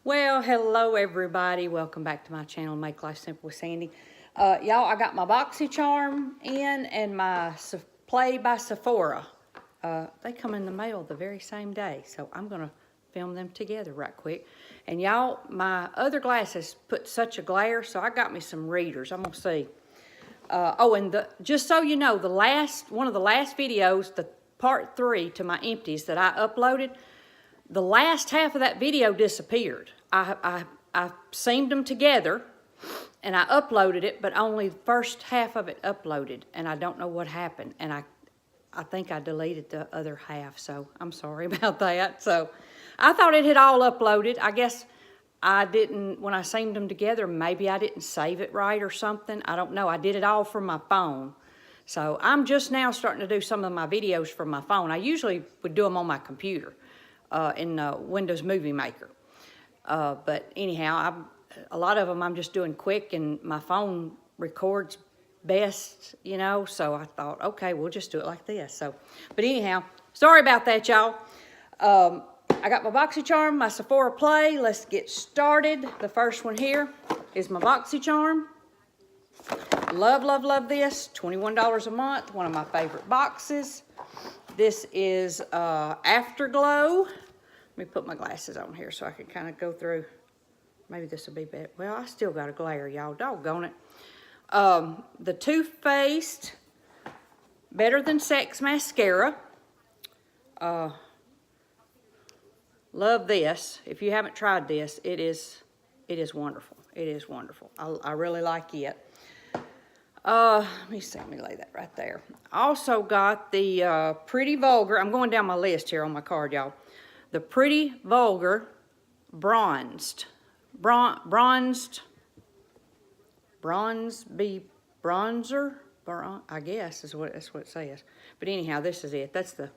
Well, hello everybody. Welcome back to my channel, Make Life Simple with Sandy. Y'all, I got my Boxy charm in and my Play by Sephora. They come in the mail the very same day, so I'm going to film them together right quick. And y'all, my other glasses put such a glare, so I got me some readers. I'm going to see. Just so you know, one of the last videos, the part 3 to my empties that I uploaded, the last half of that video disappeared. I seamed them together and I uploaded it, but only the first half of it uploaded, and I don't know what happened. And I think I deleted the other half, so I'm sorry about that. So I thought it had all uploaded. I guess I didn't, when I seamed them together, maybe I didn't save it right or something. I don't know. I did it all from my phone. So I'm just now starting to do some of my videos from my phone. I usually would do them on my computer in Windows Movie Maker. But anyhow, a lot of them I'm just doing quick, and my phone records best, you know, so I thought, okay, we'll just do it like this. So, but anyhow, sorry about that, y'all. I got my Boxy charm, my Sephora Play. Let's get started. The first one here is my Boxy charm. Love, love, love this. $21 a month, one of my favorite boxes. This is Afterglow. Let me put my glasses on here so I can kind of go through. Maybe this will be better. Well, I still got a glare, y'all. Doggone it. The Too Faced Better Than Sex Mascara. Love this. If you haven't tried this, it is wonderful. It is wonderful. I really like it. Let me see. Let me lay that right there. Also got the Pretty Vulgar. I'm going down my list here on my card, y'all. The Pretty Vulgar Bronzed. Bronzer? I guess that's what it says. But anyhow, this is it. That's the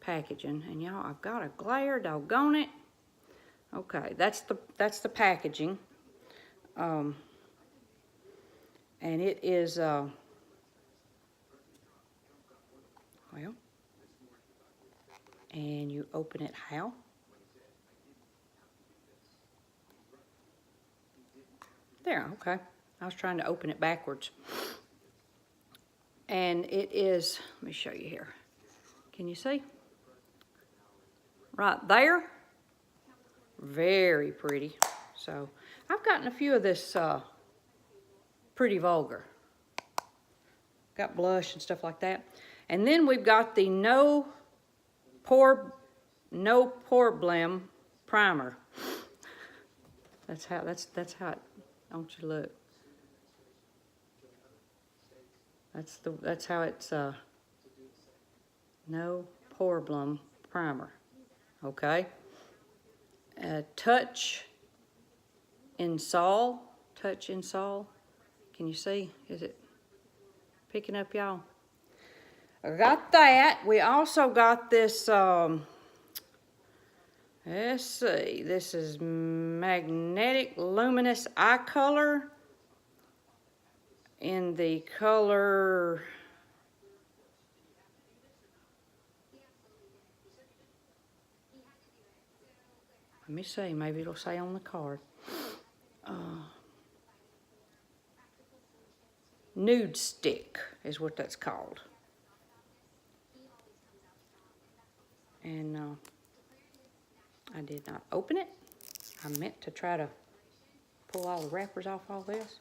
packaging. And y'all, I've got a glare, doggone it. Okay, that's the packaging. And it is, well, and you open it how? There, okay. I was trying to open it backwards. And it is, let me show you here. Can you see? Right there. Very pretty. So, I've gotten a few of this Pretty Vulgar. Got blush and stuff like that. And then we've got the No Problem Primer. That's how it, don't you look? That's how it's No Problem Primer. Okay. Touch in Sol. Can you see? Is it picking up, y'all? I got that. We also got this, let's see, this is Magnetic Luminous Eye Color in the color, let me see, maybe it'll say on the card. Nude Stick is what that's called. And I did not open it. I meant to try to pull all the wrappers off all this.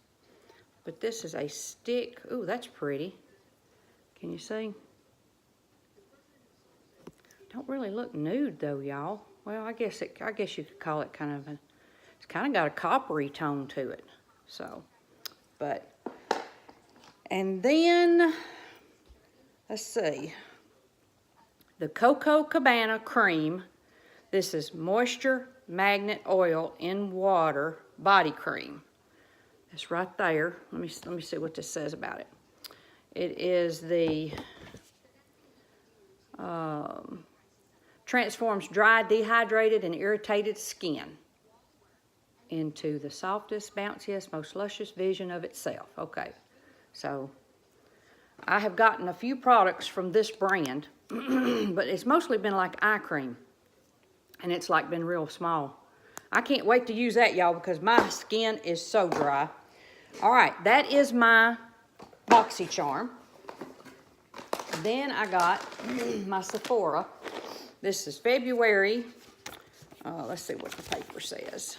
But this is a stick. Ooh, that's pretty. Can you see? Don't really look nude though, y'all. Well, I guess you could call it kind of it's kind of got a coppery tone to it. So, but, and then, let's see. The Coco Cabana Cream. This is Moisture Magnet Oil in Water Body Cream. It's right there. Let me see what this says about it. It is the transforms dry, dehydrated, and irritated skin into the softest, bounciest, most luscious vision of itself. Okay, so I have gotten a few products from this brand, but it's mostly been like eye cream, and it's like been real small. I can't wait to use that, y'all, because my skin is so dry. All right, that is my Boxy Charm. Then I got my Sephora. This is February. Let's see what the paper says.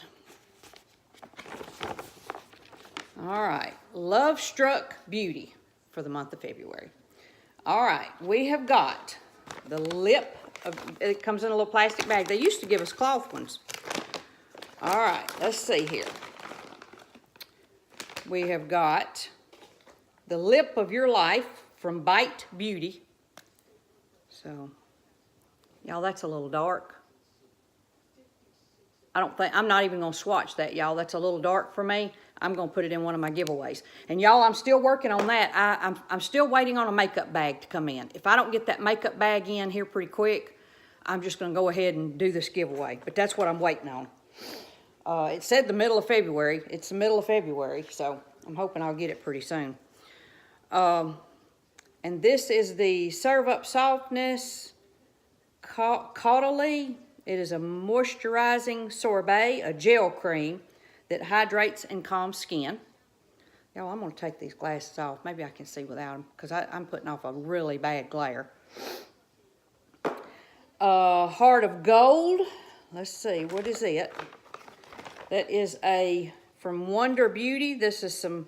All right, Love Struck Beauty for the month of February. All right, we have got the lip. It comes in a little plastic bag. They used to give us cloth ones. All right, let's see here. We have got the Lip of Your Life from Bite Beauty. So, y'all, that's a little dark. I'm not even going to swatch that, y'all. That's a little dark for me. I'm going to put it in one of my giveaways. And y'all, I'm still working on that. I'm still waiting on a makeup bag to come in. If I don't get that makeup bag in here pretty quick, I'm just going to go ahead and do this giveaway. But that's what I'm waiting on. It said the middle of February. It's the middle of February, so I'm hoping I'll get it pretty soon. And this is the Serve Up Softness Caudalie. It is a moisturizing sorbet, a gel cream that hydrates and calms skin. Y'all, I'm going to take these glasses off. Maybe I can see without them because I'm putting off a really bad glare. Heart of Gold. Let's see, what is it? That is from Wonder Beauty. This is some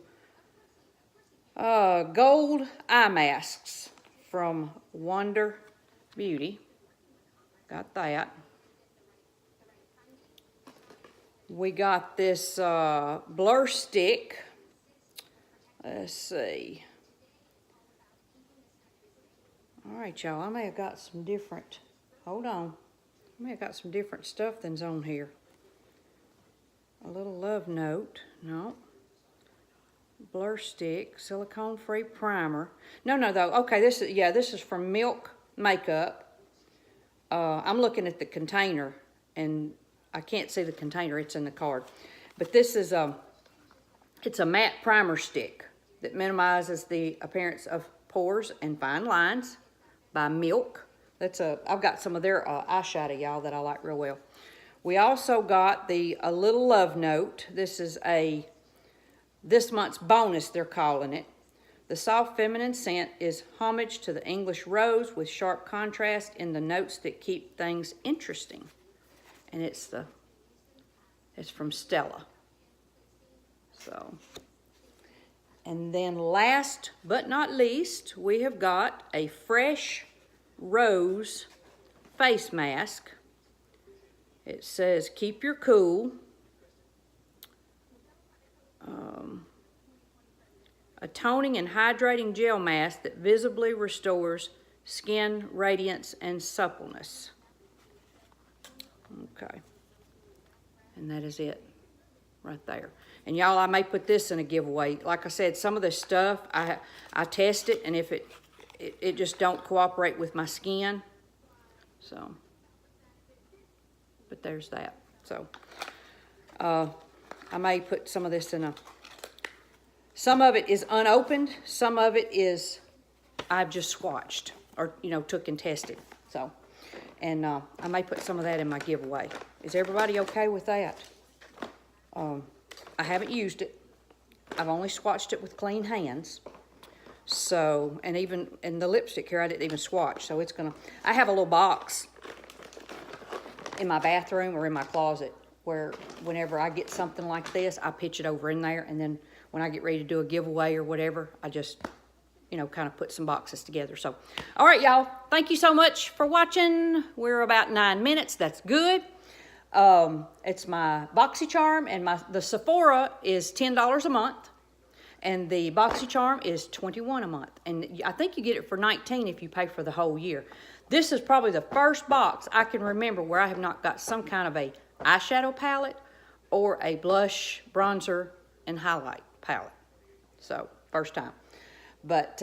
gold eye masks from Wonder Beauty. Got that. We got this blur stick. Let's see. All right, y'all. I may have got some different. Hold on. I may have got some different stuff than's on here. A little love note. No. Blur stick. Silicone-free primer. No, though. Okay, this is from Milk Makeup. I'm looking at the container, and I can't see the container. It's in the card. But this is it's a matte primer stick that minimizes the appearance of pores and fine lines by Milk. I've got some of their eyeshadow, y'all, that I like real well. We also got A Little Love Note. This is this month's bonus, they're calling it. The soft feminine scent is homage to the English rose with sharp contrast in the notes that keep things interesting. And it's from Stella. So, and then last but not least, we have got a Fresh Rose face mask. It says, keep your cool. A toning and hydrating gel mask that visibly restores skin radiance and suppleness. Okay. And that is it right there. And y'all, I may put this in a giveaway. Like I said, some of this stuff, I test it, and if it just don't cooperate with my skin. So, but there's that. So, I may put some of this in some of it is unopened. Some of it is I've just swatched or, took and tested. So, and I may put some of that in my giveaway. Is everybody okay with that? I haven't used it. I've only swatched it with clean hands. So, and even in the lipstick here, I didn't even swatch. So it's I have a little box in my bathroom or in my closet where whenever I get something like this, I pitch it over in there. And then when I get ready to do a giveaway or whatever, I just, kind of put some boxes together. So, all right, y'all. Thank you so much for watching. We're about 9 minutes. That's good. It's my Boxy Charm, and the Sephora is $10 a month. And the Boxy Charm is $21 a month. And I think you get it for $19 if you pay for the whole year. This is probably the first box I can remember where I have not got some kind of a eyeshadow palette or a blush, bronzer, and highlight palette. So, first time. But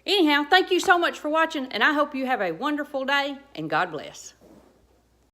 anyhow, thank you so much for watching, and I hope you have a wonderful day, and God bless.